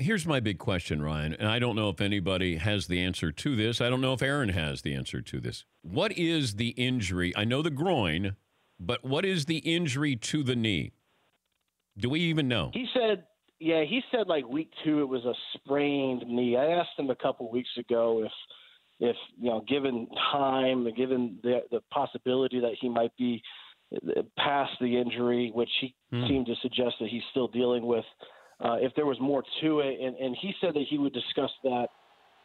Here's my big question, Ryan, and I don't know if anybody has the answer to this. I don't know if Aaron has the answer to this. What is the injury? I know the groin, but what is the injury to the knee? Do we even know? He said like week 2 it was a sprained knee. I asked him a couple weeks ago if given time, given the possibility that he might be past the injury, which he seemed to suggest that he's still dealing with, if there was more to it, and he said that he would discuss that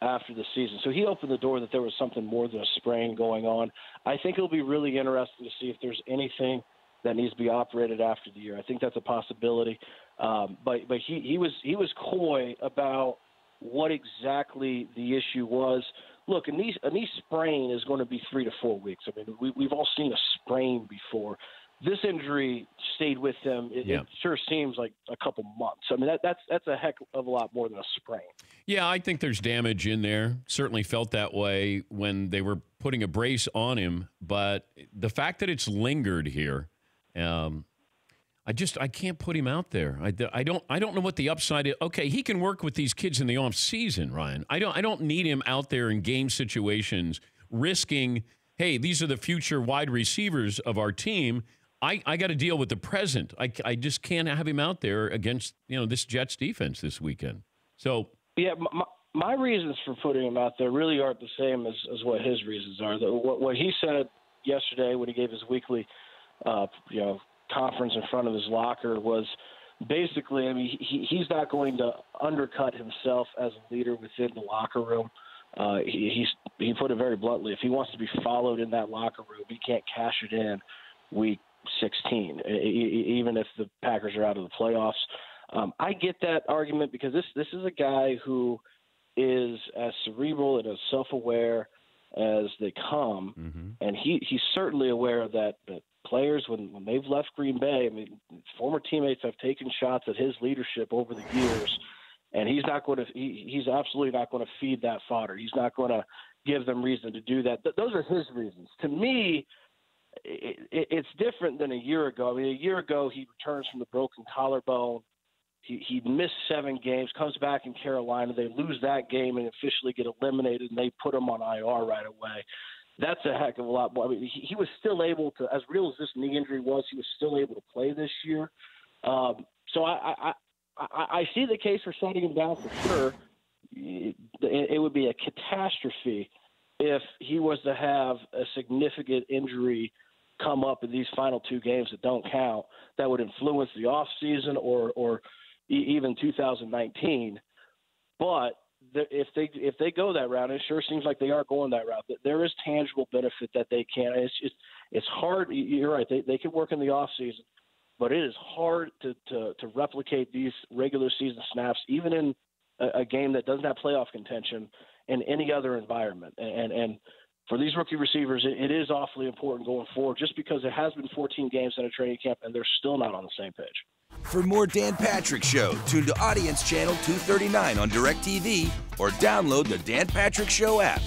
after the season. So he opened the door that there was something more than a sprain going on. I think it'll be really interesting to see if there's anything that needs to be operated after the year. I think that's a possibility. But he was coy about what exactly the issue was. Look, a knee sprain is going to be 3 to 4 weeks. I mean, we've all seen a sprain before. This injury stayed with him. It sure seems like a couple months. I mean, that's a heck of a lot more than a sprain. Yeah, I think there's damage in there. Certainly felt that way when they were putting a brace on him. But the fact that it's lingered here, I can't put him out there. I don't know what the upside is. Okay, he can work with these kids in the off season, Ryan. I don't need him out there in game situations risking, hey, these are the future wide receivers of our team. I got to deal with the present. I just can't have him out there against this Jets defense this weekend. So yeah, my reasons for putting him out there really aren't the same as what his reasons are. What he said yesterday when he gave his weekly conference in front of his locker was basically, I mean, he's not going to undercut himself as a leader within the locker room. He put it very bluntly. If he wants to be followed in that locker room, he can't cash it in week 16, even if the Packers are out of the playoffs. I get that argument because this is a guy who is as cerebral and as self-aware as they come, and he's certainly aware that players, when they've left Green Bay, I mean, former teammates have taken shots at his leadership over the years, and he's absolutely not going to feed that fodder. He's not going to give them reason to do that. Those are his reasons. To me, it's different than a year ago. I mean, a year ago, he returns from the broken collarbone. He missed 7 games, comes back in Carolina. They lose that game and officially get eliminated, and they put him on IR right away. That's a heck of a lot more. I mean, he was still able to, as real as this knee injury was, he was still able to play this year. So I see the case for shutting him down for sure. It would be a catastrophe if he was to have a significant injury come up in these final 2 games that don't count that would influence the offseason or even 2019. But if they go that route, and it sure seems like they are going that route, there is tangible benefit that they can. It's hard. You're right. They can work in the offseason, but it is hard to replicate these regular season snaps, even in a game that doesn't have playoff contention, in any other environment. And for these rookie receivers, it is awfully important going forward, just because it has been 14 games in a training camp, and they're still not on the same page. For more Dan Patrick Show, tune to Audience Channel 239 on DirecTV or download the Dan Patrick Show app.